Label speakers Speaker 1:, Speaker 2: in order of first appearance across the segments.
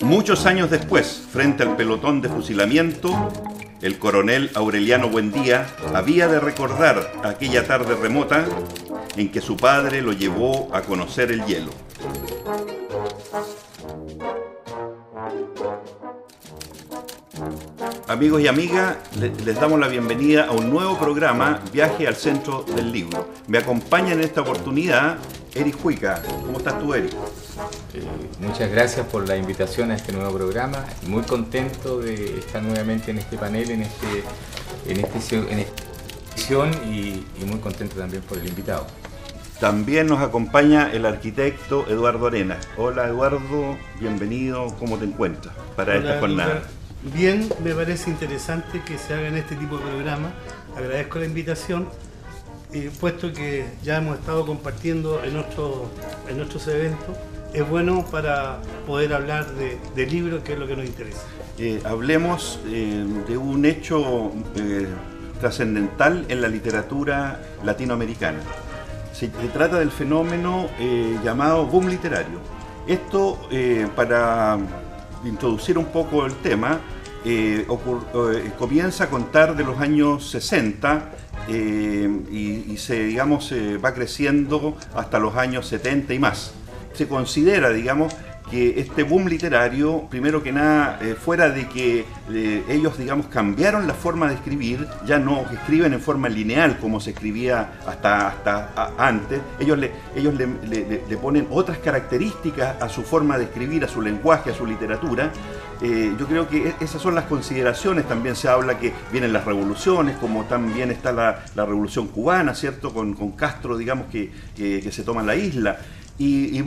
Speaker 1: Muchos años después, frente al pelotón de fusilamiento, el coronel Aureliano Buendía había de recordar aquella tarde remota en que su padre lo llevó a conocer el hielo. Amigos y amigas, les damos la bienvenida a un nuevo programa, Viaje al Centro del Libro. Me acompaña en esta oportunidad Eric Huica. ¿Cómo estás tú, Eric?
Speaker 2: Muchas gracias por la invitación a este nuevo programa. Muy contento de estar nuevamente en este panel, en esta edición y muy contento también por el invitado.
Speaker 1: También nos acompaña el arquitecto Eduardo Arenas. Hola Eduardo, bienvenido. ¿Cómo te encuentras para esta jornada?
Speaker 3: Bien, me parece interesante que se hagan este tipo de programas. Agradezco la invitación, puesto que ya hemos estado compartiendo en nuestros eventos. Es bueno para poder hablar de libros, que es lo que nos interesa.
Speaker 1: Hablemos de un hecho trascendental en la literatura latinoamericana. Se trata del fenómeno llamado boom literario. Esto, para introducir un poco el tema, comienza a contar de los años 60 y va creciendo hasta los años 70 y más. Se considera, digamos, que este boom literario, primero que nada, fuera de que ellos, digamos, cambiaron la forma de escribir, ya no escriben en forma lineal como se escribía hasta antes, ellos le ponen otras características a su forma de escribir, a su lenguaje, a su literatura. Yo creo que esas son las consideraciones. También se habla que vienen las revoluciones, como también está la revolución cubana, ¿cierto? Con Castro, digamos, que se toma la isla. Y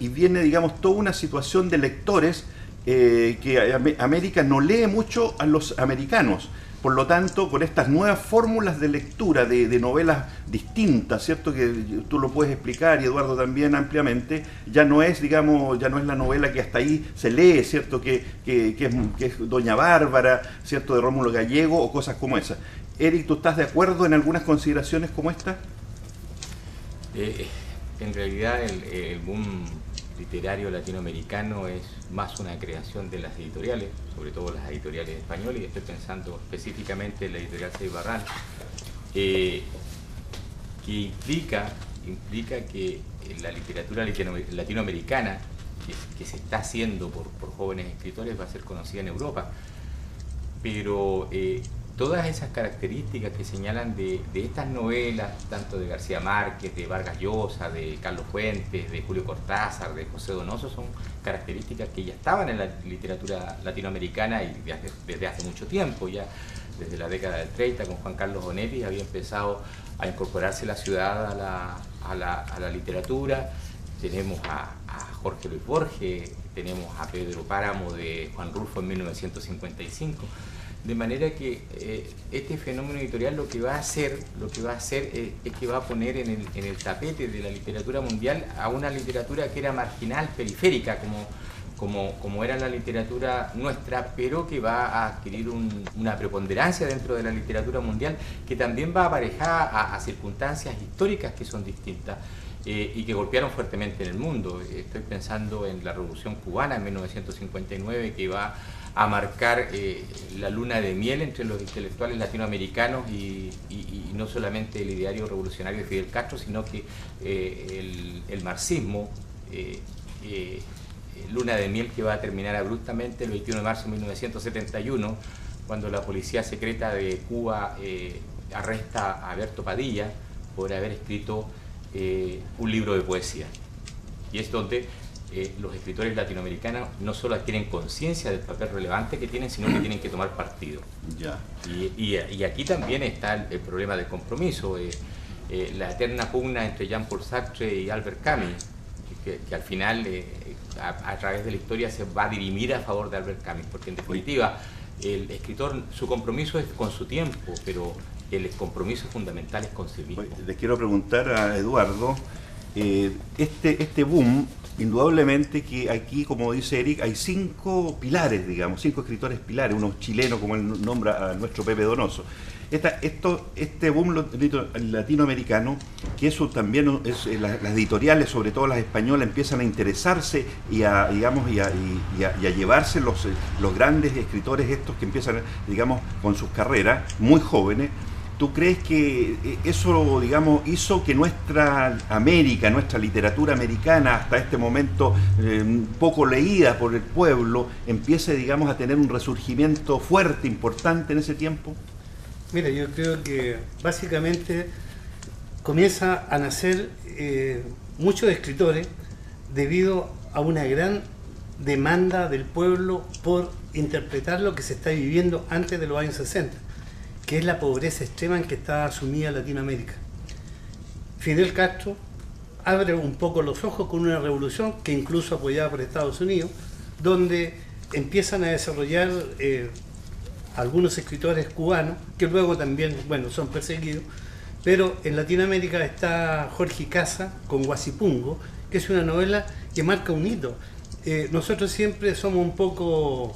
Speaker 1: viene, digamos, toda una situación de lectores que América no lee mucho a los americanos. Por lo tanto, con estas nuevas fórmulas de lectura de novelas distintas, ¿cierto? Que tú lo puedes explicar, y Eduardo también ampliamente, ya no es la novela que hasta ahí se lee, ¿cierto? Que es Doña Bárbara, ¿cierto? De Rómulo Gallego o cosas como esas. Eric, ¿tú estás de acuerdo en algunas consideraciones como esta?
Speaker 2: En realidad el boom literario latinoamericano es más una creación de las editoriales, sobre todo las editoriales españolas, y estoy pensando específicamente en la editorial Seybarrán, que implica que la literatura latinoamericana que se está haciendo por jóvenes escritores va a ser conocida en Europa, pero todas esas características que señalan de estas novelas, tanto de García Márquez, de Vargas Llosa, de Carlos Fuentes, de Julio Cortázar, de José Donoso, son características que ya estaban en la literatura latinoamericana y desde hace mucho tiempo, ya desde la década del 30, con Juan Carlos Onetti había empezado a incorporarse la ciudad a la literatura. Tenemos a Jorge Luis Borges, tenemos a Pedro Páramo de Juan Rulfo en 1955. De manera que este fenómeno editorial lo que va a hacer es que va a poner en el tapete de la literatura mundial a una literatura que era marginal, periférica, como era la literatura nuestra, pero que va a adquirir una preponderancia dentro de la literatura mundial, que también va aparejada a circunstancias históricas que son distintas y que golpearon fuertemente en el mundo. Estoy pensando en la Revolución Cubana en 1959, que va a marcar la luna de miel entre los intelectuales latinoamericanos y no solamente el ideario revolucionario de Fidel Castro, sino que el marxismo, luna de miel que va a terminar abruptamente el 21 de marzo de 1971, cuando la policía secreta de Cuba arresta a Berto Padilla por haber escrito un libro de poesía. Y es donde los escritores latinoamericanos no solo adquieren conciencia del papel relevante que tienen, sino que tienen que tomar partido.
Speaker 1: Ya.
Speaker 2: Y aquí también está el problema del compromiso, la eterna pugna entre Jean-Paul Sartre y Albert Camus, que al final, a través de la historia, se va a dirimir a favor de Albert Camus, porque en definitiva el escritor, su compromiso es con su tiempo, pero el compromiso fundamental es con sí mismo.
Speaker 1: Les quiero preguntar a Eduardo, Este boom, indudablemente que aquí, como dice Eric, hay 5 pilares, digamos, 5 escritores pilares, unos chilenos, como él nombra a nuestro Pepe Donoso. Este boom latinoamericano, que eso también es, las editoriales, sobre todo las españolas, empiezan a interesarse y a llevarse los grandes escritores estos que empiezan, digamos, con sus carreras muy jóvenes. ¿Tú crees que eso, digamos, hizo que nuestra América, nuestra literatura americana, hasta este momento poco leída por el pueblo, empiece, digamos, a tener un resurgimiento fuerte, importante en ese tiempo?
Speaker 3: Mira, yo creo que básicamente comienza a nacer muchos escritores debido a una gran demanda del pueblo por interpretar lo que se está viviendo antes de los años 60, que es la pobreza extrema en que está sumida Latinoamérica. Fidel Castro abre un poco los ojos con una revolución que incluso apoyada por Estados Unidos, donde empiezan a desarrollar algunos escritores cubanos, que luego también, bueno, son perseguidos, pero en Latinoamérica está Jorge Casa con Guasipungo, que es una novela que marca un hito. Nosotros siempre somos un poco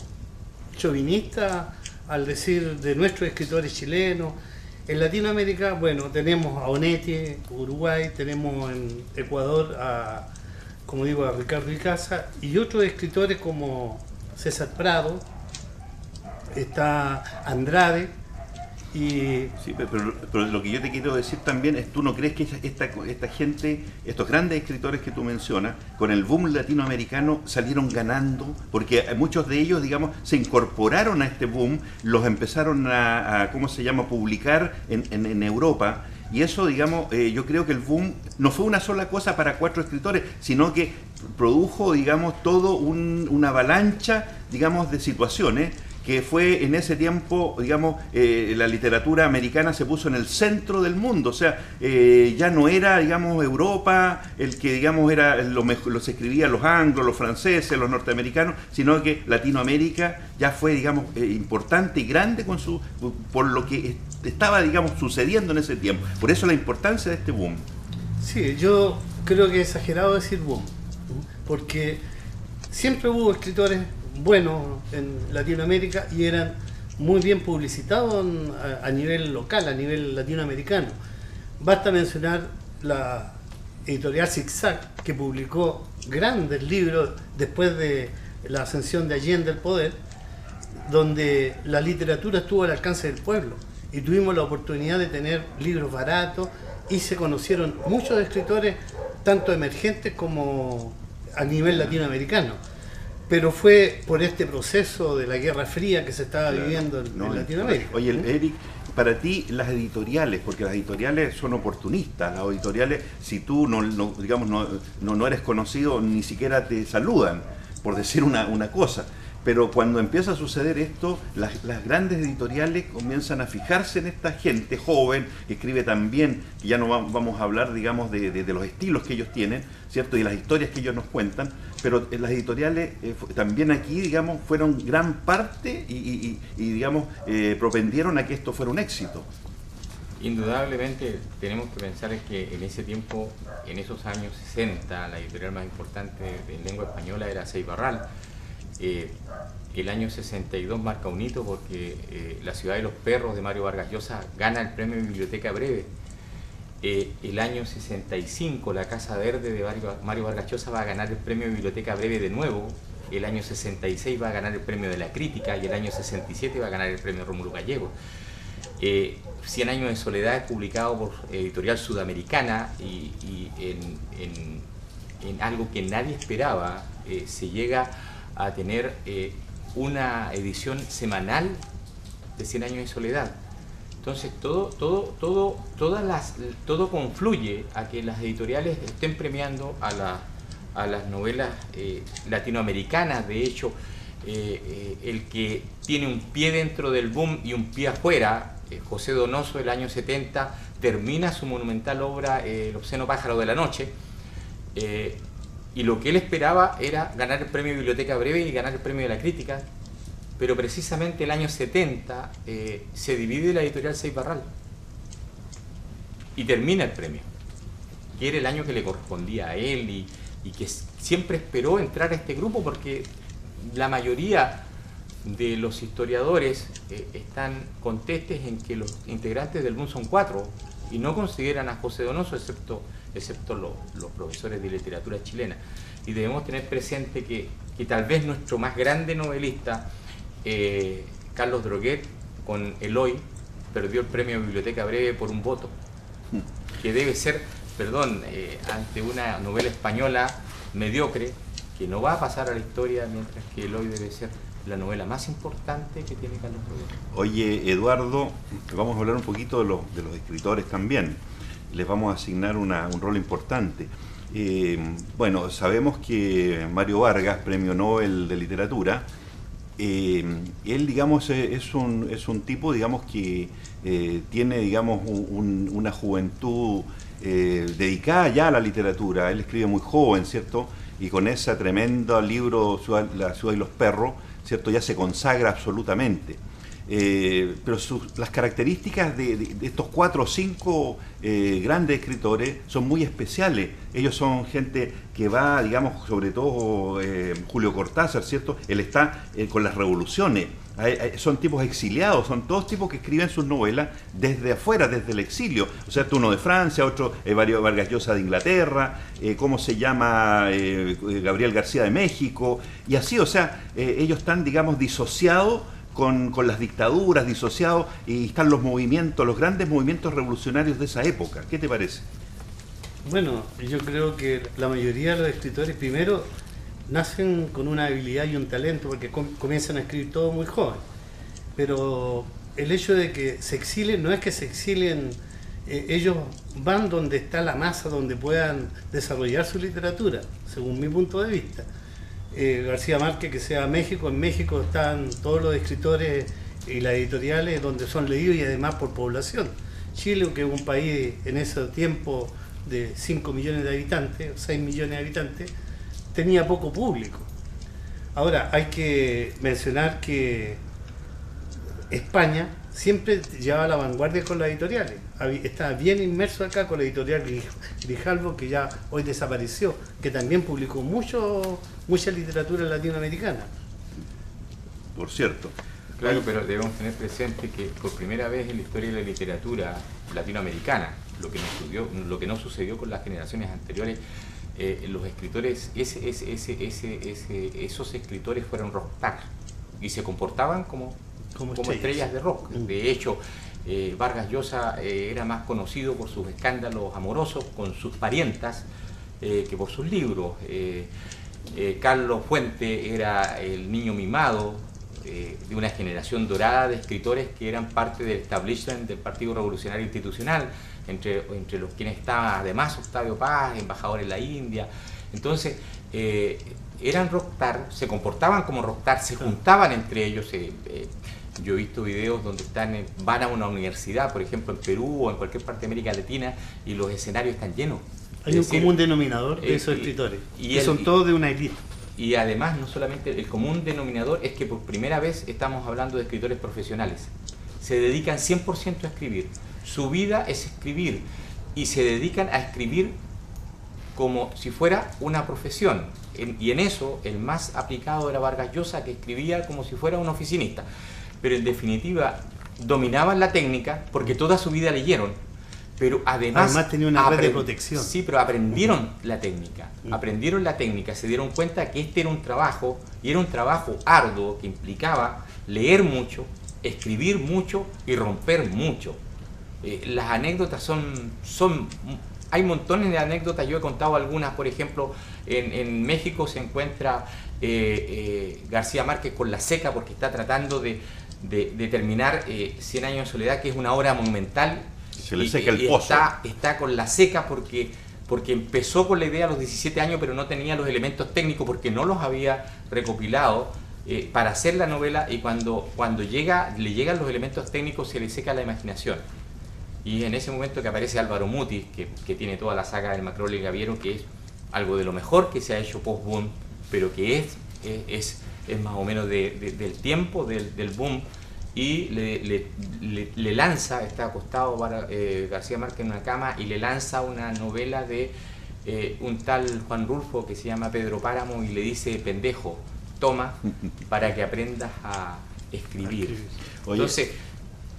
Speaker 3: chauvinistas al decir de nuestros escritores chilenos. En Latinoamérica, bueno, tenemos a Onetti, Uruguay, tenemos en Ecuador a, como digo, a Ricardo Icaza, y otros escritores como César Prado, está Andrade, y...
Speaker 1: Sí, pero lo que yo te quiero decir también es, ¿tú no crees que esta gente, estos grandes escritores que tú mencionas, con el boom latinoamericano salieron ganando? Porque muchos de ellos, digamos, se incorporaron a este boom, los empezaron a ¿cómo se llama?, publicar en Europa. Y eso, digamos, yo creo que el boom no fue una sola cosa para 4 escritores, sino que produjo, digamos, todo una avalancha, digamos, de situaciones, que fue en ese tiempo, digamos, la literatura americana se puso en el centro del mundo. O sea, ya no era, digamos, Europa el que, digamos, era los escribían los anglos, los franceses, los norteamericanos, sino que Latinoamérica ya fue, digamos, importante y grande por lo que estaba, digamos, sucediendo en ese tiempo. Por eso la importancia de este boom.
Speaker 3: Sí, yo creo que es exagerado decir boom, porque siempre hubo escritores buenos en Latinoamérica y eran muy bien publicitados a nivel local, a nivel latinoamericano. Basta mencionar la editorial Zigzag, que publicó grandes libros después de la ascensión de Allende al poder, donde la literatura estuvo al alcance del pueblo y tuvimos la oportunidad de tener libros baratos y se conocieron muchos escritores, tanto emergentes como a nivel latinoamericano. Pero fue por este proceso de la Guerra Fría que se estaba viviendo en Latinoamérica.
Speaker 1: Oye, Eric, para ti las editoriales, porque las editoriales son oportunistas, las editoriales, si tú no eres conocido, ni siquiera te saludan, por decir una cosa. Pero cuando empieza a suceder esto, las grandes editoriales comienzan a fijarse en esta gente joven, que escribe tan bien, que ya no vamos a hablar, digamos, de los estilos que ellos tienen, ¿cierto? Y las historias que ellos nos cuentan, pero las editoriales también aquí, digamos, fueron gran parte y digamos, propendieron a que esto fuera un éxito.
Speaker 2: Indudablemente tenemos que pensar que en ese tiempo, en esos años 60, la editorial más importante en lengua española era Seibarral. El año 62 marca un hito porque La ciudad de los perros de Mario Vargas Llosa gana el premio Biblioteca Breve. El año 65 La Casa Verde de Mario Vargas Llosa va a ganar el premio Biblioteca Breve de nuevo. El año 66 va a ganar el premio de la crítica y el año 67 va a ganar el premio Rómulo Gallego. 100 años de soledad es publicado por Editorial Sudamericana y en algo que nadie esperaba, se llega a tener una edición semanal de 100 años de soledad. Entonces todo confluye a que las editoriales estén premiando a las novelas latinoamericanas. De hecho, el que tiene un pie dentro del boom y un pie afuera, José Donoso, el año 70, termina su monumental obra El obsceno pájaro de la noche, y lo que él esperaba era ganar el premio Biblioteca Breve y ganar el premio de la crítica, pero precisamente el año 70 se divide la editorial Seibarral y termina el premio. que era el año que le correspondía a él y que siempre esperó entrar a este grupo porque la mayoría de los historiadores están contestes en que los integrantes del boom son 4 y no consideran a José Donoso excepto los profesores de literatura chilena. Y debemos tener presente que tal vez nuestro más grande novelista, Carlos Droguet, con Eloy, perdió el premio Biblioteca Breve por un voto, que debe ser, ante una novela española mediocre, que no va a pasar a la historia, mientras que Eloy debe ser la novela más importante que tiene Carlos Droguet.
Speaker 1: Oye, Eduardo, vamos a hablar un poquito de los escritores también. Les vamos a asignar un rol importante. Bueno, sabemos que Mario Vargas, Premio Nobel de Literatura, él, digamos, es un tipo, digamos, que tiene, digamos, una juventud dedicada ya a la literatura. Él escribe muy joven, ¿cierto? Y con ese tremendo libro, La ciudad y los perros, ¿cierto? Ya se consagra absolutamente. Pero las características de estos 4 o 5 grandes escritores son muy especiales. Ellos son gente que va, digamos, sobre todo Julio Cortázar, ¿cierto? Él está con las revoluciones. Son tipos exiliados, son todos tipos que escriben sus novelas desde afuera, desde el exilio. O sea, uno de Francia, otro Vargas Llosa de Inglaterra, ¿cómo se llama? Gabriel García de México, y así, o sea, ellos están, digamos, disociados con las dictaduras, disociados, y están los movimientos, los grandes movimientos revolucionarios de esa época. ¿Qué te parece?
Speaker 3: Bueno, yo creo que la mayoría de los escritores primero nacen con una habilidad y un talento porque comienzan a escribir todo muy joven. Pero el hecho de que se exilen, no es que se exilen, ellos van donde está la masa, donde puedan desarrollar su literatura, según mi punto de vista. García Márquez, que sea México, en México están todos los escritores y las editoriales donde son leídos y además por población. Chile, que es un país en ese tiempo de 5 millones de habitantes, 6 millones de habitantes, tenía poco público. Ahora, hay que mencionar que España siempre llevaba la vanguardia con las editoriales. Estaba bien inmerso acá con la editorial Grijalbo, que ya hoy desapareció, que también publicó mucha literatura latinoamericana.
Speaker 1: Por cierto.
Speaker 2: Claro, pero debemos tener presente que por primera vez en la historia de la literatura latinoamericana, lo que no sucedió con las generaciones anteriores, los escritores, esos escritores fueron rockstar y se comportaban como estrellas de rock. De hecho, Vargas Llosa era más conocido por sus escándalos amorosos con sus parientas que por sus libros. Carlos Fuente era el niño mimado de una generación dorada de escritores que eran parte del establishment del Partido Revolucionario Institucional, entre los quienes estaba además Octavio Paz, embajador en la India. Entonces, eran rockstar, se comportaban como rockstar, se juntaban entre ellos. Yo he visto videos donde van a una universidad, por ejemplo en Perú o en cualquier parte de América Latina, y los escenarios están llenos.
Speaker 3: Hay un común denominador de esos escritores, que son todos de una élite.
Speaker 2: Y además, no solamente el común denominador es que por primera vez estamos hablando de escritores profesionales. Se dedican 100% a escribir. Su vida es escribir y se dedican a escribir como si fuera una profesión. Y en eso el más aplicado era Vargas Llosa, que escribía como si fuera un oficinista. Pero en definitiva dominaban la técnica porque toda su vida leyeron. Pero además
Speaker 3: tenía una red de protección.
Speaker 2: Sí, pero aprendieron la técnica, se dieron cuenta que este era un trabajo, y era un trabajo arduo que implicaba leer mucho, escribir mucho y romper mucho. Las anécdotas hay montones de anécdotas, yo he contado algunas. Por ejemplo, en México se encuentra García Márquez con La Seca porque está tratando de terminar 100 años de soledad, que es una obra monumental.
Speaker 1: Se le seca el pozo.
Speaker 2: Está con La Seca porque empezó con la idea a los 17 años, pero no tenía los elementos técnicos porque no los había recopilado para hacer la novela, y cuando le llegan los elementos técnicos se le seca la imaginación. Y en ese momento que aparece Álvaro Mutis, que tiene toda la saga del Macrolio y Gaviero, que es algo de lo mejor que se ha hecho post-boom, pero que es más o menos del tiempo del boom. y le lanza, está acostado García Márquez en una cama y le lanza una novela de un tal Juan Rulfo que se llama Pedro Páramo y le dice: pendejo, toma para que aprendas a escribir. Entonces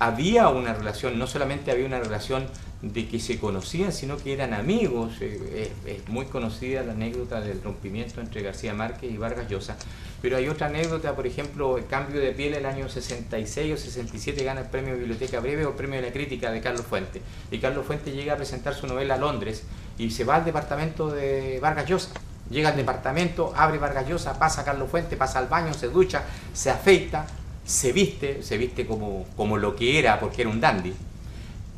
Speaker 2: había una relación, no solamente había una relación de que se conocían, sino que eran amigos. Es muy conocida la anécdota del rompimiento entre García Márquez y Vargas Llosa, pero hay otra anécdota, por ejemplo, el Cambio de piel el año 66 o 67 gana el premio Biblioteca Breve o el premio de la crítica de Carlos Fuentes, y Carlos Fuentes llega a presentar su novela a Londres y se va al departamento de Vargas Llosa. Llega al departamento, abre Vargas Llosa, pasa a Carlos Fuentes, pasa al baño, se ducha, se afeita, se viste como lo que era, porque era un dandy,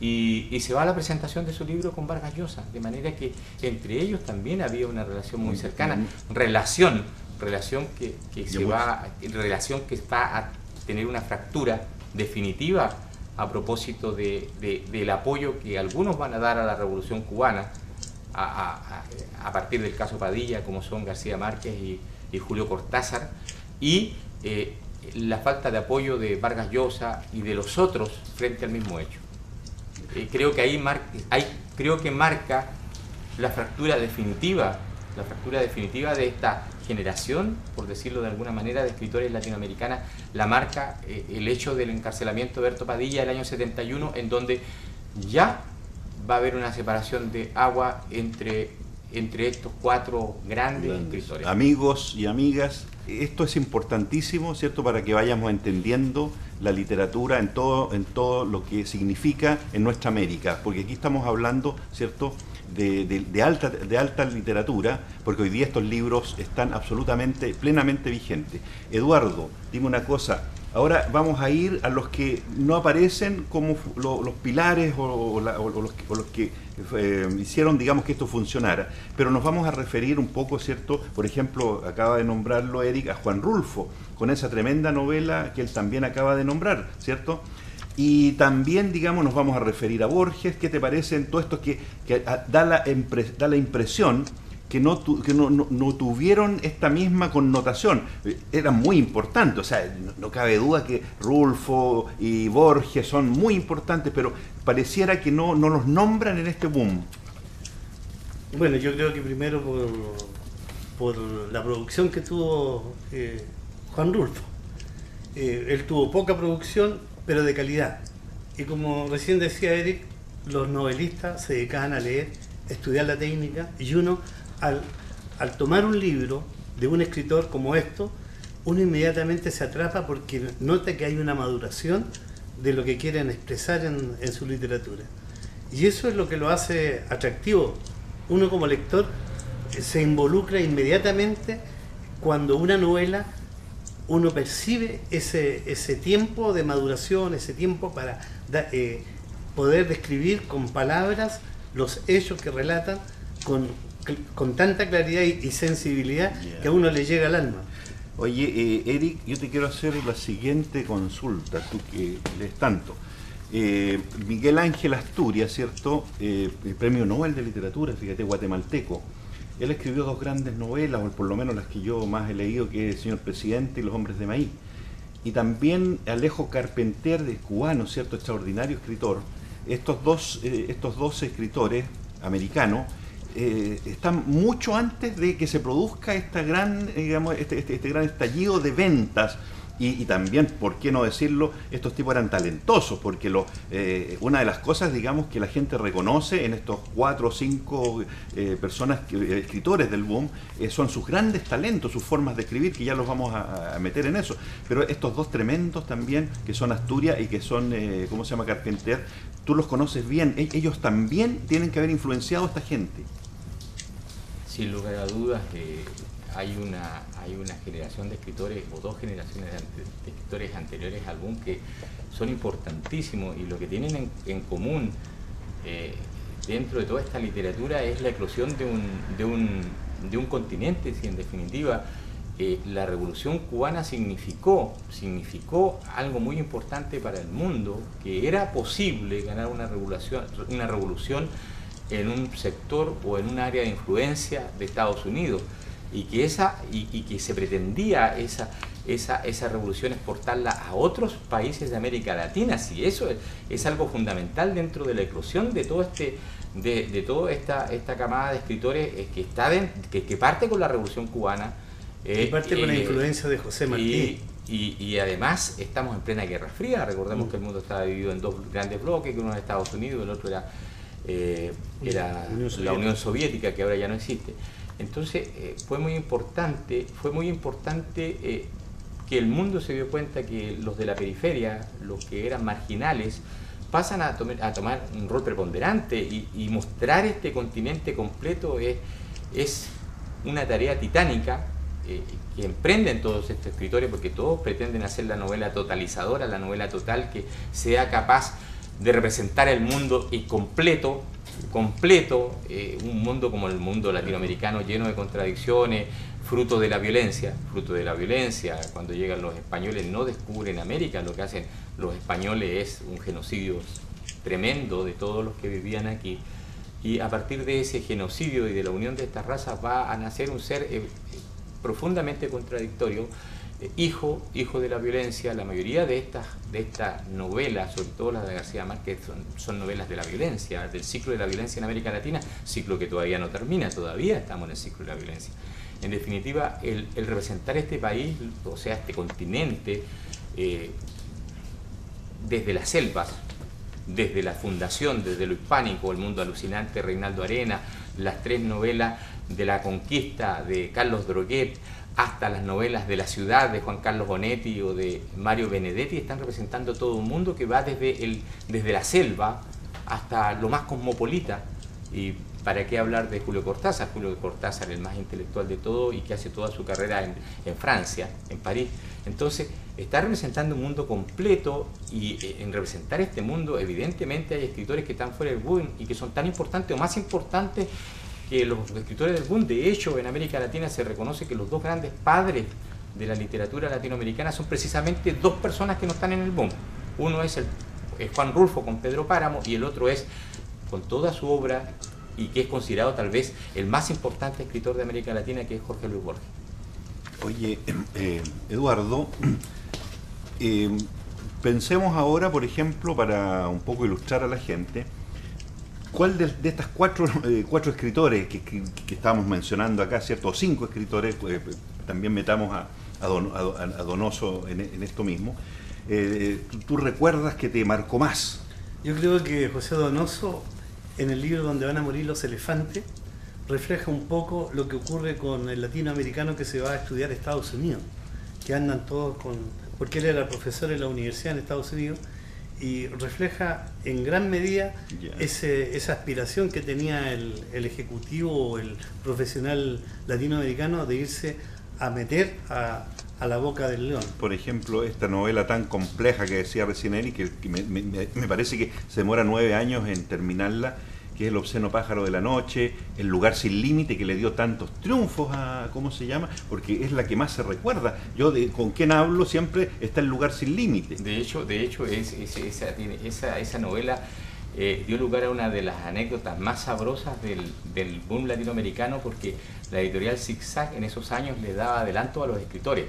Speaker 2: y se va a la presentación de su libro con Vargas Llosa, de manera que entre ellos también había una relación muy cercana, relación que va a tener una fractura definitiva a propósito del apoyo que algunos van a dar a la Revolución Cubana a partir del caso Padilla, como son García Márquez y Julio Cortázar, y la falta de apoyo de Vargas Llosa y de los otros frente al mismo hecho. Creo que marca la fractura definitiva de esta generación, por decirlo de alguna manera, de escritores latinoamericanos. La marca el hecho del encarcelamiento de Berto Padilla el año 71, en donde ya va a haber una separación de agua entre estos cuatro grandes escritores.
Speaker 1: Amigos y amigas, esto es importantísimo, ¿cierto?, para que vayamos entendiendo la literatura en todo lo que significa en nuestra América, porque aquí estamos hablando, ¿cierto?, de alta literatura, porque hoy día estos libros están absolutamente, plenamente vigentes. Eduardo, dime una cosa, ahora vamos a ir a los que no aparecen como los pilares o los que hicieron, digamos, que esto funcionara, pero nos vamos a referir un poco, ¿cierto? Por ejemplo, acaba de nombrarlo Eric, a Juan Rulfo, con esa tremenda novela que él también acaba de nombrar, ¿cierto? Y también, digamos, nos vamos a referir a Borges. ¿Qué te parece en todo esto que da la impresión que no tuvieron esta misma connotación? Eran muy importantes, o sea, no cabe duda que Rulfo y Borges son muy importantes, pero pareciera que no los nombran en este boom.
Speaker 3: Bueno, yo creo que primero por la producción que tuvo Juan Rulfo. Él tuvo poca producción, pero de calidad. Y como recién decía Eric, los novelistas se dedicaban a leer, estudiar la técnica, y uno, al tomar un libro de un escritor como esto, uno inmediatamente se atrapa porque nota que hay una maduración de lo que quieren expresar en su literatura. Y eso es lo que lo hace atractivo. Uno como lector se involucra inmediatamente cuando una novela, uno percibe ese tiempo de maduración, ese tiempo para poder describir con palabras los hechos que relatan con tanta claridad y sensibilidad que a uno le llega al alma.
Speaker 1: Oye, Eric, yo te quiero hacer la siguiente consulta, tú que lees tanto. Miguel Ángel Asturias, ¿cierto? El Premio Nobel de Literatura, fíjate, guatemalteco. Él escribió dos grandes novelas, o por lo menos las que yo más he leído, que es El Señor Presidente y Los Hombres de Maíz. Y también Alejo Carpentier, de cubano, ¿cierto?, extraordinario escritor. Estos dos escritores americanos están mucho antes de que se produzca esta gran, digamos, este gran estallido de ventas. Y también, ¿por qué no decirlo?, estos tipos eran talentosos, porque una de las cosas, digamos, que la gente reconoce en estos 4 o 5 personas, escritores del boom, son sus grandes talentos, sus formas de escribir, que ya los vamos a meter en eso. Pero estos dos tremendos también, que son Asturias y que son, ¿cómo se llama?, Carpentier, tú los conoces bien. Ellos también tienen que haber influenciado a esta gente.
Speaker 2: Sin lugar a dudas, hay una generación de escritores, o dos generaciones de escritores anteriores al boom, que son importantísimos, y lo que tienen en común dentro de toda esta literatura es la eclosión de un continente. Si en definitiva la Revolución Cubana significó algo muy importante para el mundo, que era posible ganar una revolución en un sector o en un área de influencia de Estados Unidos, y que se pretendía esa revolución, exportarla a otros países de América Latina. Si eso es algo fundamental dentro de la eclosión de todo de toda esta camada de escritores que parte con la Revolución Cubana.
Speaker 3: Y parte con la influencia de José Martí.
Speaker 2: Y además estamos en plena Guerra Fría. Recordemos que el mundo estaba dividido en dos grandes bloques, que uno era Estados Unidos y el otro era la Unión Soviética, que ahora ya no existe. Entonces fue muy importante que el mundo se dio cuenta que los de la periferia, los que eran marginales, pasan a tomar un rol preponderante, y mostrar este continente completo es una tarea titánica que emprenden todos estos escritores, porque todos pretenden hacer la novela totalizadora, la novela total, que sea capaz de representar el mundo y completo, un mundo como el mundo latinoamericano, lleno de contradicciones, fruto de la violencia. Cuando llegan los españoles no descubren América, lo que hacen los españoles es un genocidio tremendo de todos los que vivían aquí, y a partir de ese genocidio y de la unión de estas razas va a nacer un ser profundamente contradictorio, hijo de la violencia. La mayoría de estas novelas, sobre todo las de García Márquez, son novelas de la violencia, del ciclo de la violencia en América Latina, ciclo que todavía no termina, todavía estamos en el ciclo de la violencia. En definitiva, el representar este país, o sea, este continente, desde las selvas, desde la fundación, desde lo hispánico, El mundo alucinante, Reinaldo Arenas, las 3 novelas de la conquista de Carlos Droguet, hasta las novelas de la ciudad de Juan Carlos Bonetti o de Mario Benedetti, están representando todo un mundo que va desde la selva hasta lo más cosmopolita. Y para qué hablar de Julio Cortázar, el más intelectual de todo y que hace toda su carrera en Francia, en París. Entonces, está representando un mundo completo, y en representar este mundo, evidentemente hay escritores que están fuera del boom y que son tan importantes o más importantes que los escritores del boom. De hecho, en América Latina se reconoce que los 2 grandes padres de la literatura latinoamericana son precisamente 2 personas que no están en el boom. Uno es Juan Rulfo con Pedro Páramo, y el otro es, con toda su obra, y que es considerado tal vez el más importante escritor de América Latina, que es Jorge Luis Borges.
Speaker 1: Oye, Eduardo, pensemos ahora, por ejemplo, para un poco ilustrar a la gente, ¿cuál de estas cuatro escritores que estábamos mencionando acá, ¿cierto? O 5 escritores, también metamos a Donoso en esto mismo, ¿tú recuerdas que te marcó más?
Speaker 3: Yo creo que José Donoso, en el libro Donde van a morir los elefantes, refleja un poco lo que ocurre con el latinoamericano que se va a estudiar a Estados Unidos, que andan todos porque él era profesor en la universidad en Estados Unidos, y refleja en gran medida esa aspiración que tenía el ejecutivo o el profesional latinoamericano de irse a meter a la boca del león.
Speaker 1: Por ejemplo, esta novela tan compleja que decía recién él, y que me parece que se demora 9 años en terminarla, que es El obsceno pájaro de la noche, El lugar sin límite, que le dio tantos triunfos a, ¿cómo se llama? Porque es la que más se recuerda. Yo con quien hablo siempre está El lugar sin límite.
Speaker 2: De hecho esa novela dio lugar a una de las anécdotas más sabrosas del boom latinoamericano, porque la editorial Zig-Zag en esos años le daba adelanto a los escritores,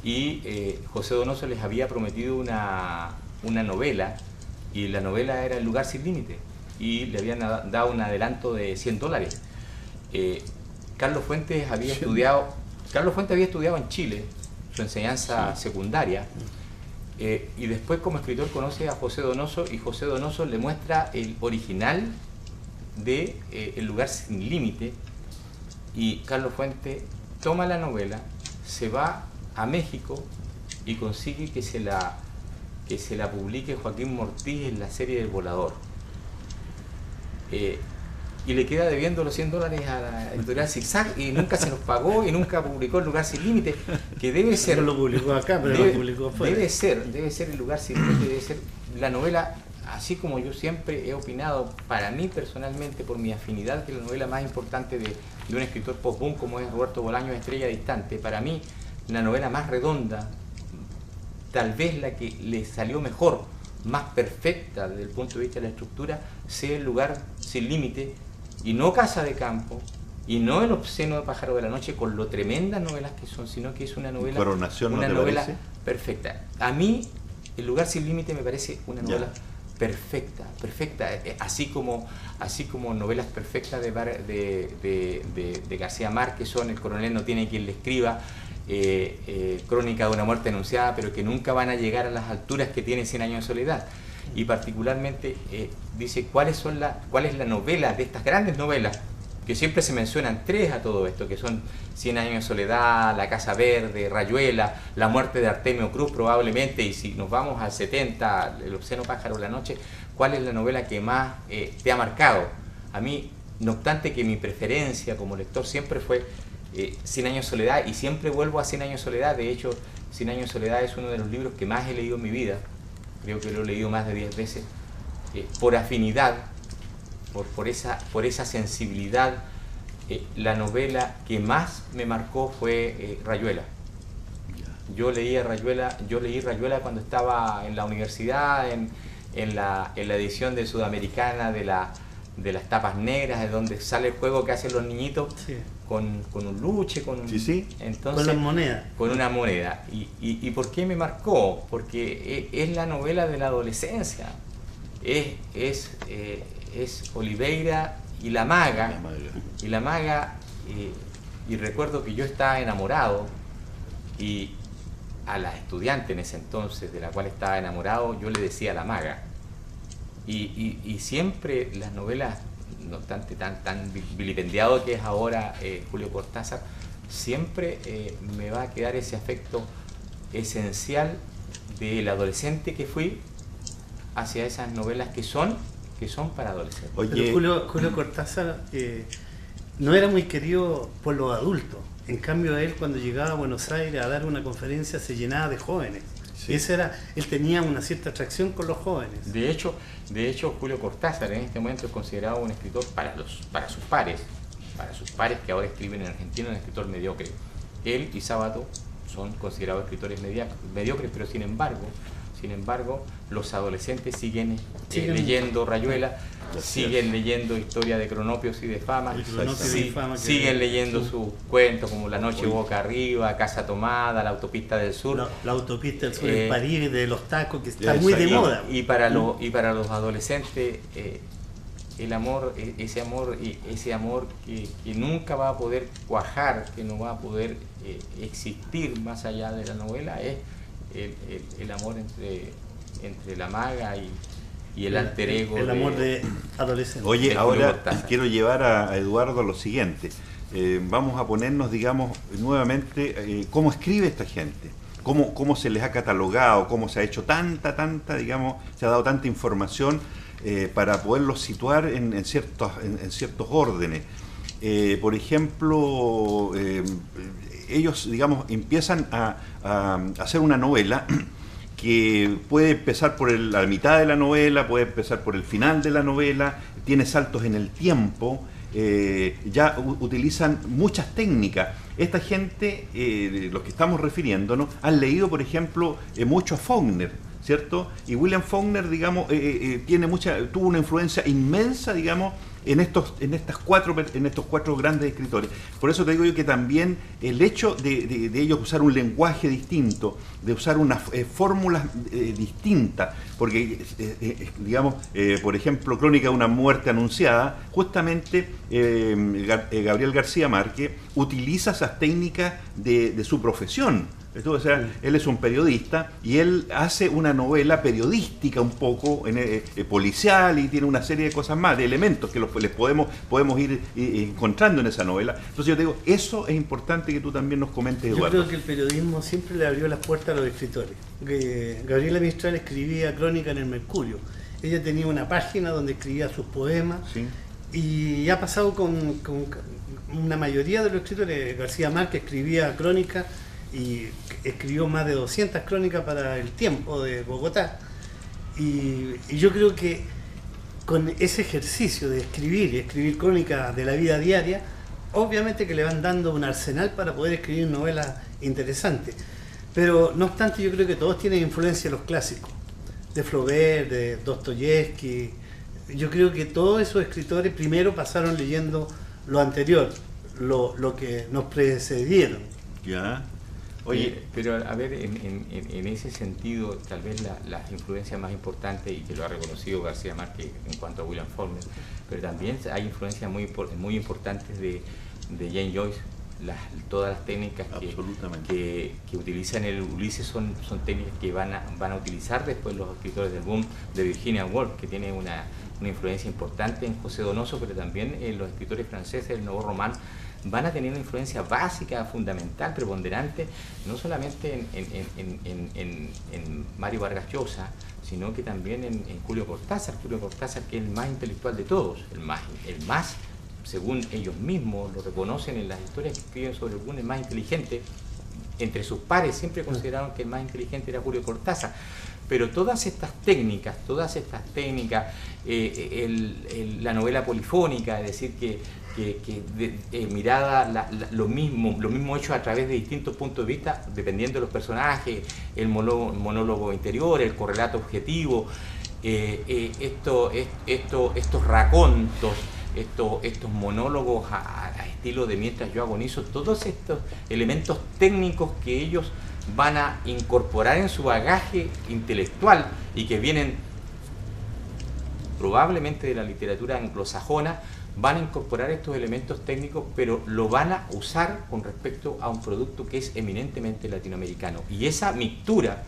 Speaker 2: y José Donoso les había prometido una novela, y la novela era El lugar sin límite, y le habían dado un adelanto de $100. Carlos Fuentes había estudiado en Chile su enseñanza secundaria, y después como escritor conoce a José Donoso, y José Donoso le muestra el original de El lugar sin límite, y Carlos Fuentes toma la novela, se va a México y consigue que se la publique Joaquín Mortiz en la serie del Volador. Y le queda debiendo los $100 a la editorial Zig-Zag, y nunca se los pagó, y nunca publicó El lugar sin límite, que debe ser...
Speaker 3: No lo publicó acá, pero lo publicó afuera.
Speaker 2: Debe ser El lugar sin límite, debe ser la novela, así como yo siempre he opinado, para mí personalmente, por mi afinidad, que la novela más importante de un escritor post-boom como es Roberto Bolaños, Estrella Distante. Para mí, la novela más redonda, tal vez la que le salió mejor, más perfecta desde el punto de vista de la estructura, sea El lugar sin límite, y no Casa de Campo, Y no El obsceno pájaro de la noche, con lo tremendas novelas que son, sino que es una novela,
Speaker 1: Coronación,
Speaker 2: una
Speaker 1: ¿no te
Speaker 2: novela
Speaker 1: parece?
Speaker 2: perfecta. A mí, El lugar sin límite me parece una novela perfecta, así como novelas perfectas de García Márquez son El coronel no tiene quien le escriba, Crónica de una muerte anunciada, pero que nunca van a llegar a las alturas que tiene 100 años de soledad. Y particularmente dice cuál es la novela de estas grandes novelas, que siempre se mencionan tres a todo esto, que son 100 años de soledad, La casa verde, Rayuela, La muerte de Artemio Cruz probablemente, y si nos vamos al 70, El obsceno pájaro de la noche, ¿cuál es la novela que más te ha marcado? A mí, no obstante que mi preferencia como lector siempre fue 100 años de soledad, y siempre vuelvo a 100 años de soledad. De hecho, 100 años de soledad es uno de los libros que más he leído en mi vida, creo que lo he leído más de 10 veces, por afinidad, por esa sensibilidad. La novela que más me marcó fue Rayuela. Yo leí Rayuela cuando estaba en la universidad, en la edición de Sudamericana de las tapas negras, de donde sale el juego que hacen los niñitos, sí, con un luche, entonces,
Speaker 3: con las monedas.
Speaker 2: Con una moneda. ¿Y por qué me marcó? Porque es la novela de la adolescencia. Es Oliveira y la maga. Y recuerdo que yo estaba enamorado, y a la estudiante en ese entonces de la cual estaba enamorado yo le decía la maga. Y siempre las novelas, no obstante tan vilipendiado que es ahora Julio Cortázar, siempre me va a quedar ese afecto esencial del adolescente que fui hacia esas novelas que son para adolescentes.
Speaker 3: Pero Julio Cortázar no era muy querido por los adultos. En cambio, él cuando llegaba a Buenos Aires a dar una conferencia se llenaba de jóvenes. Sí. Él tenía una cierta atracción con los jóvenes.
Speaker 2: De hecho, Julio Cortázar en este momento es considerado un escritor para sus pares que ahora escriben en Argentina, un escritor mediocre. Él y Sábato son considerados escritores mediocres, pero sin embargo, los adolescentes siguen leyendo Rayuela, siguen leyendo Historia de Cronopios y de Fama, siguen leyendo sus cuentos como La noche boca arriba, Casa tomada, La autopista del sur.
Speaker 3: La autopista del sur, el París de los tacos, que está muy de moda.
Speaker 2: Y para los adolescentes, ese amor que nunca va a poder cuajar, que no va a poder existir más allá de la novela, es el amor entre la maga y el alter ego.
Speaker 3: El amor de adolescente.
Speaker 1: Oye, ahora quiero llevar a Eduardo a lo siguiente. Vamos a ponernos, digamos, nuevamente cómo escribe esta gente, cómo se les ha catalogado, cómo se ha hecho tanta, digamos, se ha dado tanta información para poderlos situar en ciertos órdenes. Por ejemplo, ellos, digamos, empiezan a hacer una novela que puede empezar por la mitad de la novela, puede empezar por el final de la novela, tiene saltos en el tiempo, ya utilizan muchas técnicas. Esta gente, los que estamos refiriéndonos, han leído, por ejemplo, mucho a Faulkner, ¿cierto? Y William Faulkner, digamos, tuvo una influencia inmensa, digamos, en estos cuatro grandes escritores. Por eso te digo yo que también el hecho de ellos usar un lenguaje distinto, de usar unas fórmulas distintas, porque digamos, por ejemplo, Crónica de una muerte anunciada, justamente Gabriel García Márquez utiliza esas técnicas de su profesión. O sea, él es un periodista y él hace una novela periodística un poco policial, y tiene una serie de cosas más, de elementos que les podemos ir encontrando en esa novela. Entonces yo te digo, eso es importante que tú también nos comentes, Eduardo.
Speaker 3: Yo creo que el periodismo siempre le abrió las puertas a los escritores. Gabriela Mistral escribía crónica en el Mercurio. Ella tenía una página donde escribía sus poemas. Sí. Y ha pasado con una mayoría de los escritores. García Márquez escribía crónica y escribió más de 200 crónicas para El Tiempo de Bogotá. Y yo creo que con ese ejercicio de escribir crónicas de la vida diaria, obviamente que le van dando un arsenal para poder escribir novelas interesantes. Pero no obstante, yo creo que todos tienen influencia de los clásicos, de Flaubert, de Dostoyevsky. Yo creo que todos esos escritores primero pasaron leyendo lo anterior, lo que nos precedieron.
Speaker 1: Ya.
Speaker 2: Oye, pero a ver, en ese sentido, tal vez las influencias más importantes, y que lo ha reconocido García Márquez en cuanto a William Faulkner, pero también hay influencias muy importantes de James Joyce. Todas las técnicas que utilizan el Ulises son técnicas que van a utilizar después los escritores del boom de Virginia Woolf, que tiene una influencia importante en José Donoso, pero también los escritores franceses del Nuevo Román van a tener una influencia básica, fundamental, preponderante, no solamente en Mario Vargas Llosa, sino que también en Julio Cortázar, que es el más intelectual de todos, el más, según ellos mismos lo reconocen en las historias que escriben sobre el boom, el más inteligente. Entre sus pares siempre consideraron que el más inteligente era Julio Cortázar. Pero todas estas técnicas, la novela polifónica, es decir, mirada lo mismo hecho a través de distintos puntos de vista, dependiendo de los personajes, el monólogo interior, el correlato objetivo, estos racontos, estos monólogos a estilo de Mientras yo agonizo, todos estos elementos técnicos que ellos van a incorporar en su bagaje intelectual y que vienen probablemente de la literatura anglosajona, van a incorporar estos elementos técnicos, pero lo van a usar con respecto a un producto que es eminentemente latinoamericano. Y esa mixtura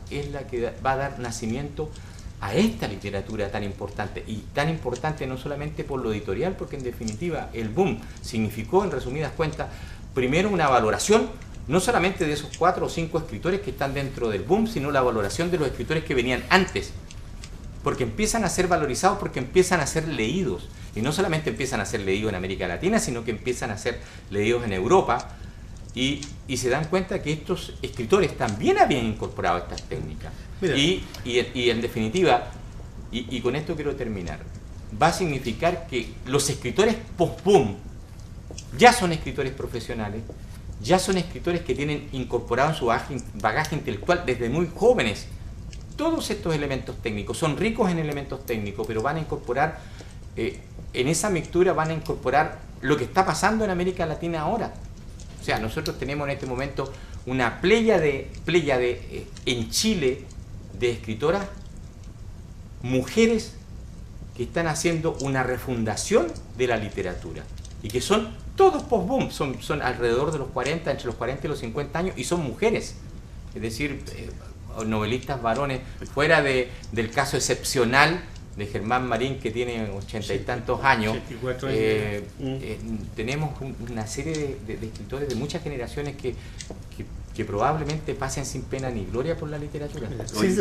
Speaker 2: es la que va a dar nacimiento a esta literatura tan importante, y tan importante no solamente por lo editorial, porque en definitiva el boom significó, en resumidas cuentas, primero una valoración no solamente de esos 4 o 5 escritores que están dentro del boom, sino la valoración de los escritores que venían antes, porque empiezan a ser valorizados, porque empiezan a ser leídos, y no solamente empiezan a ser leídos en América Latina, sino que empiezan a ser leídos en Europa, y se dan cuenta que estos escritores también habían incorporado estas técnicas. Y en definitiva, y con esto quiero terminar, va a significar que los escritores post-boom ya son escritores profesionales, ya son escritores que tienen incorporado en su bagaje intelectual desde muy jóvenes todos estos elementos técnicos. Son ricos en elementos técnicos, pero van a incorporar, en esa mixtura van a incorporar lo que está pasando en América Latina ahora. O sea, nosotros tenemos en este momento una pléyade en Chile de escritoras, mujeres que están haciendo una refundación de la literatura y que son todos post-boom, son alrededor de los 40, entre los 40 y los 50 años, y son mujeres, es decir, novelistas varones, fuera del caso excepcional de Germán Marín, que tiene 80 y tantos años. Tenemos una serie de escritores de muchas generaciones que probablemente pasen sin pena ni gloria por la literatura.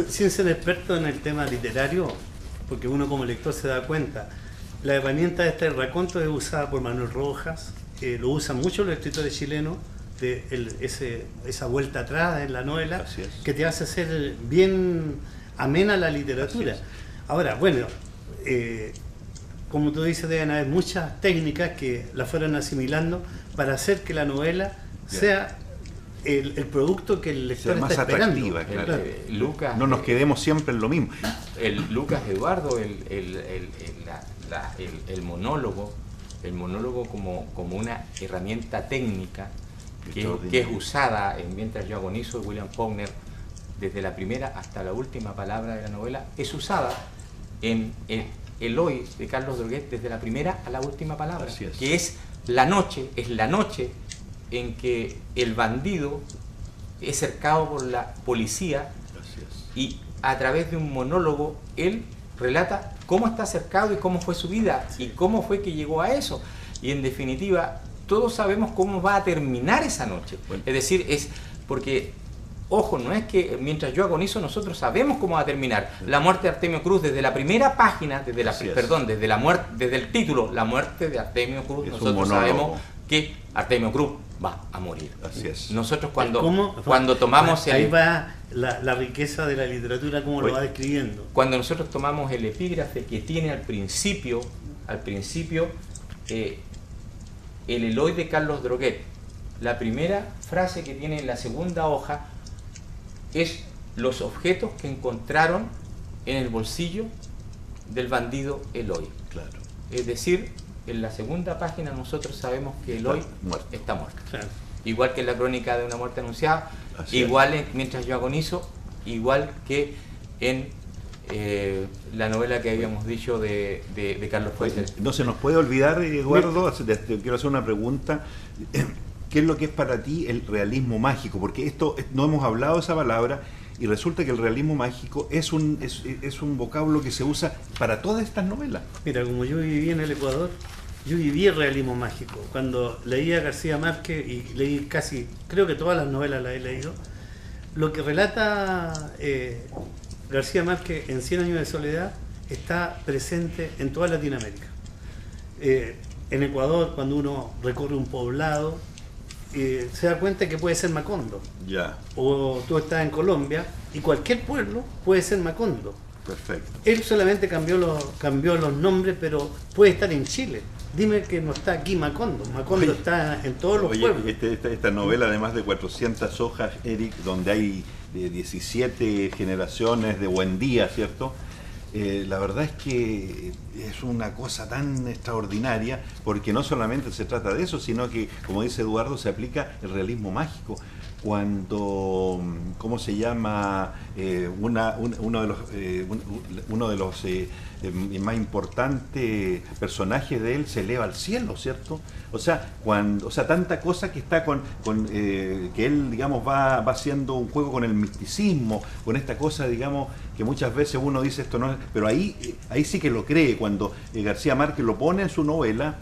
Speaker 3: Sin ser experto en el tema literario, porque uno como lector se da cuenta, la herramienta de este raconto es usada por Manuel Rojas, lo usan mucho los escritores chilenos, esa vuelta atrás en la novela, que te hace ser bien amena la literatura. Ahora, bueno, como tú dices, deben haber muchas técnicas que la fueron asimilando para hacer que la novela sea el producto que el lector
Speaker 1: sea más
Speaker 3: está esperando.
Speaker 1: atractiva, claro.
Speaker 2: Lucas,
Speaker 1: no nos quedemos siempre en lo mismo.
Speaker 2: Lucas Eduardo, el monólogo como una herramienta técnica que es usada en Mientras yo agonizo, de William Faulkner, desde la primera hasta la última palabra de la novela, es usada en Eloy de Carlos Droguet desde la primera a la última palabra, que es la noche en que el bandido es cercado por la policía, y a través de un monólogo él relata cómo está cercado y cómo fue su vida y cómo fue que llegó a eso, y en definitiva todos sabemos cómo va a terminar esa noche. Es decir, es porque, ojo, no es que Mientras yo agonizo nosotros sabemos cómo va a terminar. La muerte de Artemio Cruz, desde la primera página, desde el título, la muerte de Artemio Cruz, nosotros sabemos que Artemio Cruz va a morir.
Speaker 1: Así es.
Speaker 2: Nosotros cuando tomamos
Speaker 3: ahí va la riqueza de la literatura, como lo va describiendo.
Speaker 2: Cuando nosotros tomamos el epígrafe que tiene al principio el Eloy de Carlos Droguet, la primera frase que tiene en la segunda hoja es los objetos que encontraron en el bolsillo del bandido Eloy.
Speaker 1: Claro.
Speaker 2: Es decir, en la segunda página nosotros sabemos que Eloy está muerto.
Speaker 3: Claro.
Speaker 2: Igual que en la crónica de una muerte anunciada,
Speaker 1: Así
Speaker 2: igual en Mientras yo agonizo, igual que en la novela que habíamos dicho de Carlos Fuentes.
Speaker 1: No se nos puede olvidar, Eduardo, te quiero hacer una pregunta. ¿Qué es lo que es para ti el realismo mágico? Porque esto no hemos hablado de esa palabra y resulta que el realismo mágico es un vocablo que se usa para todas estas novelas.
Speaker 3: Mira, como yo viví en el Ecuador, yo viví el realismo mágico. Cuando leía a García Márquez, y leí casi, creo que todas las novelas las he leído, lo que relata García Márquez en 100 años de soledad está presente en toda Latinoamérica. En Ecuador, cuando uno recorre un poblado, se da cuenta que puede ser Macondo.
Speaker 1: Ya.
Speaker 3: O tú estás en Colombia y cualquier pueblo puede ser Macondo.
Speaker 1: Perfecto.
Speaker 3: Él solamente cambió los nombres, pero puede estar en Chile. Dime que no está aquí Macondo. Macondo está en todos los pueblos.
Speaker 1: Esta novela de más de 400 hojas, Eric, donde hay 17 generaciones de buen día, ¿cierto? La verdad es que es una cosa tan extraordinaria, porque no solamente se trata de eso, sino que, como dice Eduardo, se aplica el realismo mágico. Cuando, ¿cómo se llama? Uno de los más importantes personajes de él se eleva al cielo, ¿cierto? O sea, tanta cosa que está que él, digamos, va haciendo un juego con el misticismo, con esta cosa, digamos, que muchas veces uno dice esto no es, pero ahí sí que lo cree, cuando García Márquez lo pone en su novela.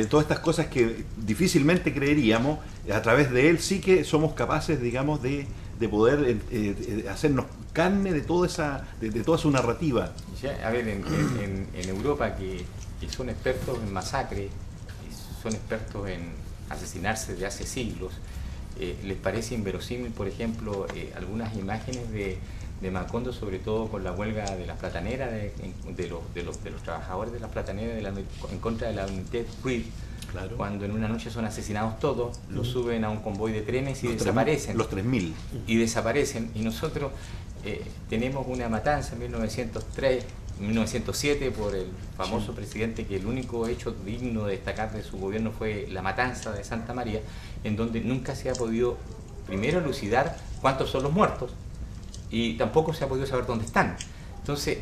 Speaker 1: Todas estas cosas que difícilmente creeríamos, a través de él sí que somos capaces, digamos, de poder hacernos carne de toda su narrativa.
Speaker 2: Ya, a ver, en Europa, que son expertos en masacre, y son expertos en asesinarse de hace siglos, les parece inverosímil, por ejemplo, algunas imágenes de Macondo, sobre todo con la huelga de las plataneras, de los trabajadores de las plataneras en contra de la Unité Fruit. Claro. Cuando en una noche son asesinados todos, los suben a un convoy de trenes y desaparecen.
Speaker 1: Los 3.000.
Speaker 2: Y desaparecen. Y nosotros tenemos una matanza en 1907 por el famoso presidente, que el único hecho digno de destacar de su gobierno fue la matanza de Santa María, en donde nunca se ha podido, primero, elucidar cuántos son los muertos, y tampoco se ha podido saber dónde están. Entonces,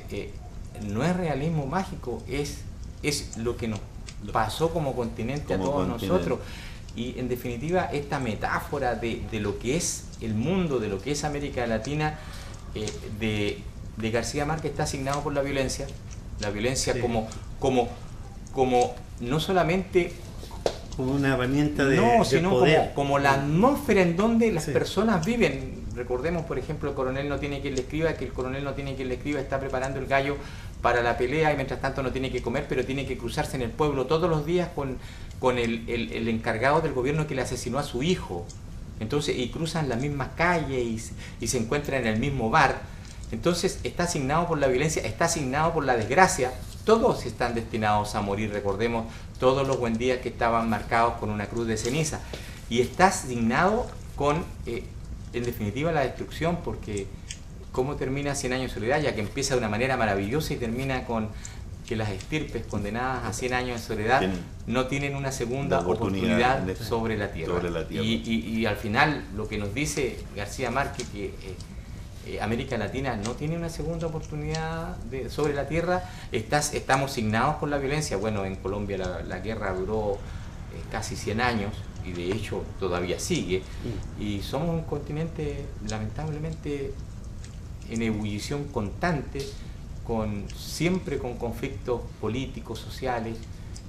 Speaker 2: no es realismo mágico, es lo que nos pasó como continente a todos nosotros. Y en definitiva, esta metáfora de lo que es el mundo, de lo que es América Latina, de García Márquez, está asignado por la violencia. La violencia sí. como no solamente
Speaker 3: como una herramienta
Speaker 2: sino
Speaker 3: poder.
Speaker 2: Como la atmósfera en donde las personas viven. Recordemos, por ejemplo, el coronel no tiene quien le escriba, que el coronel no tiene quien le escriba, está preparando el gallo para la pelea y mientras tanto no tiene que comer, pero tiene que cruzarse en el pueblo todos los días con el encargado del gobierno que le asesinó a su hijo. Entonces, y cruzan las mismas calles y se encuentran en el mismo bar. Entonces, está asignado por la violencia, está asignado por la desgracia. Todos están destinados a morir, recordemos todos los buen días que estaban marcados con una cruz de ceniza. Y está asignado con, en definitiva, la destrucción, porque ¿cómo termina 100 años de soledad? Ya que empieza de una manera maravillosa y termina con que las estirpes condenadas a 100 años de soledad no tienen una segunda oportunidad sobre la tierra. Y al final, lo que nos dice García Márquez, que América Latina no tiene una segunda oportunidad sobre la tierra, estamos signados por la violencia. Bueno, en Colombia la guerra duró casi 100 años y de hecho todavía sigue, y somos un continente lamentablemente en ebullición constante, siempre con conflictos políticos, sociales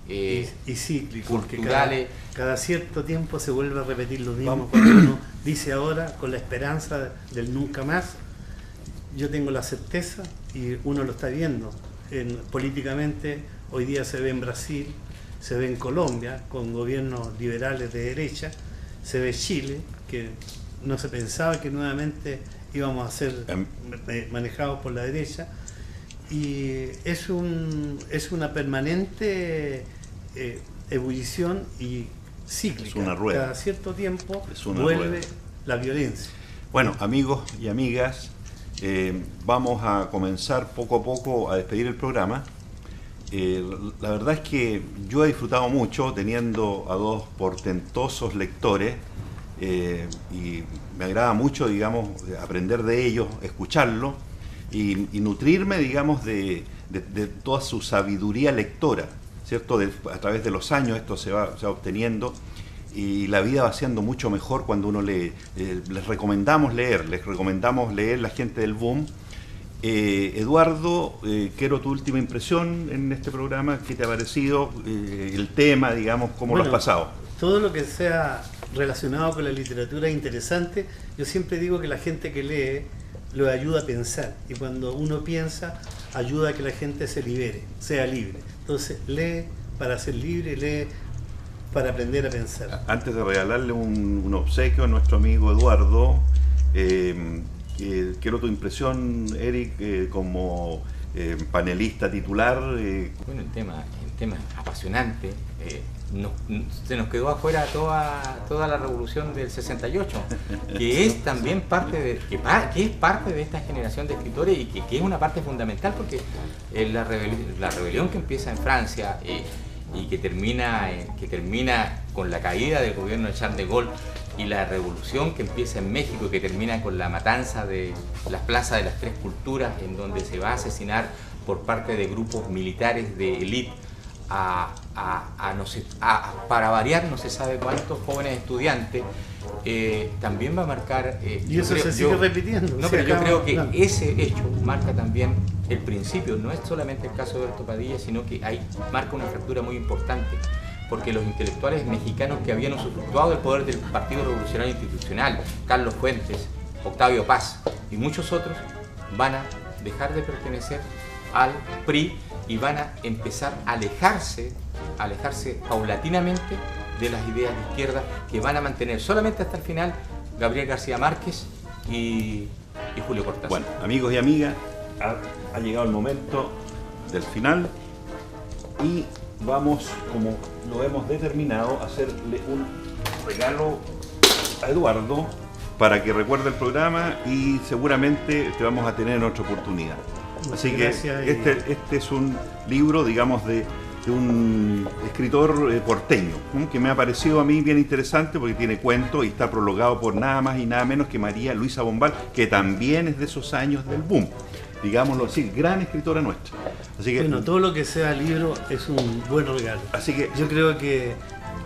Speaker 3: y cíclicos,
Speaker 2: culturales.
Speaker 3: Cada cierto tiempo se vuelve a repetir lo mismo. Cuando uno dice ahora, con la esperanza del nunca más, yo tengo la certeza, y uno lo está viendo políticamente, hoy día se ve en Brasil, se ve en Colombia, con gobiernos liberales de derecha, se ve Chile, que no se pensaba que nuevamente íbamos a ser manejados por la derecha, y es una permanente ebullición y cíclica.
Speaker 1: Es una rueda.
Speaker 3: Cada cierto tiempo vuelve la violencia.
Speaker 1: Bueno, amigos y amigas, vamos a comenzar poco a poco a despedir el programa. La verdad es que yo he disfrutado mucho teniendo a dos portentosos lectores y me agrada mucho, digamos, aprender de ellos, escucharlos y nutrirme, digamos, de toda su sabiduría lectora, ¿cierto? A través de los años esto se va obteniendo y la vida va siendo mucho mejor cuando uno lee. Les recomendamos leer la gente del Boom. Eduardo, quiero tu última impresión en este programa. ¿Qué te ha parecido el tema, digamos, cómo lo has pasado?
Speaker 3: Todo lo que sea relacionado con la literatura es interesante. Yo siempre digo que la gente que lee lo ayuda a pensar, y cuando uno piensa ayuda a que la gente se libere, sea libre. Entonces lee para ser libre, lee para aprender a pensar.
Speaker 1: Antes de regalarle un obsequio a nuestro amigo Eduardo, quiero tu impresión, Eric, como panelista titular.
Speaker 2: Bueno, el tema es apasionante. Se nos quedó afuera toda la revolución del 68, que es también parte de esta generación de escritores y que es una parte fundamental, porque la rebelión que empieza en Francia y que termina con la caída del gobierno de Charles de Gaulle, y la revolución que empieza en México y que termina con la matanza de las plazas de las Tres Culturas, en donde se va a asesinar por parte de grupos militares de élite para variar no se sabe cuántos jóvenes estudiantes, también va a marcar...
Speaker 3: y eso se sigue repitiendo.
Speaker 2: No, pero yo creo que ese hecho marca también el principio, no es solamente el caso de Alberto Padilla, sino que ahí marca una fractura muy importante, porque los intelectuales mexicanos que habían usufructuado del poder del Partido Revolucionario Institucional, Carlos Fuentes, Octavio Paz y muchos otros, van a dejar de pertenecer al PRI y van a empezar a alejarse paulatinamente de las ideas de izquierda que van a mantener solamente hasta el final Gabriel García Márquez y Julio Cortázar.
Speaker 1: Bueno, amigos y amigas, ha llegado el momento del final y vamos, como lo hemos determinado, a hacerle un regalo a Eduardo para que recuerde el programa y seguramente te vamos a tener en otra oportunidad. Así que este es un libro, digamos, de un escritor porteño, que me ha parecido a mí bien interesante porque tiene cuento y está prologado por nada más y nada menos que María Luisa Bombal, que también es de esos años del boom, digámoslo así, gran escritora nuestra. Así que,
Speaker 3: bueno, todo lo que sea libro es un buen regalo.
Speaker 1: Así que
Speaker 3: yo creo que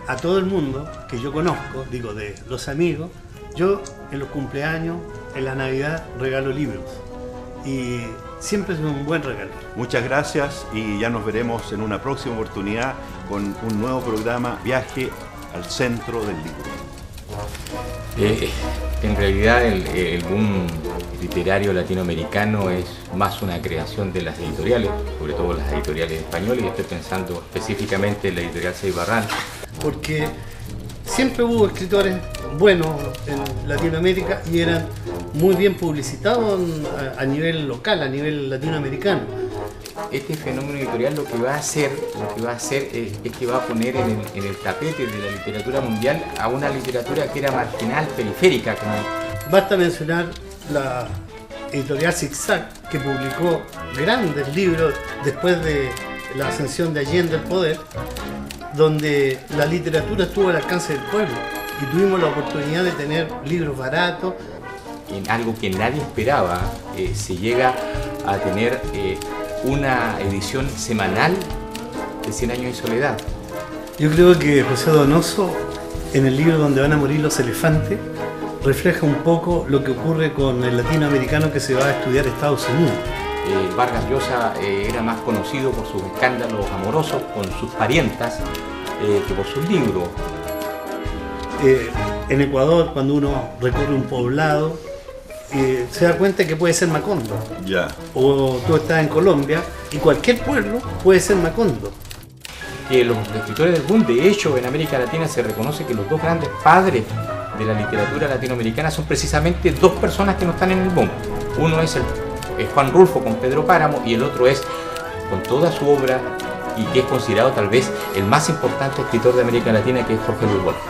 Speaker 3: a todo el mundo que yo conozco, digo, de los amigos, yo en los cumpleaños, en la Navidad, regalo libros. Y siempre es un buen regalo.
Speaker 1: Muchas gracias y ya nos veremos en una próxima oportunidad con un nuevo programa, Viaje al Centro del Libro.
Speaker 2: En realidad el boom literario latinoamericano es más una creación de las editoriales, sobre todo las editoriales españolas, y estoy pensando específicamente en la editorial Seybarral.
Speaker 3: Porque siempre hubo escritores buenos en Latinoamérica y eran muy bien publicitados a nivel local, a nivel latinoamericano.
Speaker 2: Este fenómeno editorial lo que va a hacer es que va a poner en el tapete de la literatura mundial a una literatura que era marginal, periférica.
Speaker 3: Basta mencionar la editorial Zigzag, que publicó grandes libros después de la ascensión de Allende al poder, donde la literatura estuvo al alcance del pueblo y tuvimos la oportunidad de tener libros baratos.
Speaker 2: En algo que nadie esperaba, se llega a tener una edición semanal de 100 años de soledad.
Speaker 3: Yo creo que José Donoso, en el libro Donde van a morir los elefantes, refleja un poco lo que ocurre con el latinoamericano que se va a estudiar a Estados Unidos.
Speaker 2: Vargas Llosa era más conocido por sus escándalos amorosos con sus parientas que por sus libros.
Speaker 3: En Ecuador, cuando uno recorre un poblado, se da cuenta que puede ser Macondo.
Speaker 1: Ya.
Speaker 3: O tú estás en Colombia y cualquier pueblo puede ser Macondo.
Speaker 2: Los escritores del boom, de hecho, en América Latina se reconoce que los dos grandes padres de la literatura latinoamericana son precisamente dos personas que no están en el boom. Uno es Juan Rulfo con Pedro Páramo y el otro es, con toda su obra, y que es considerado tal vez el más importante escritor de América Latina, que es Jorge Luis Borges.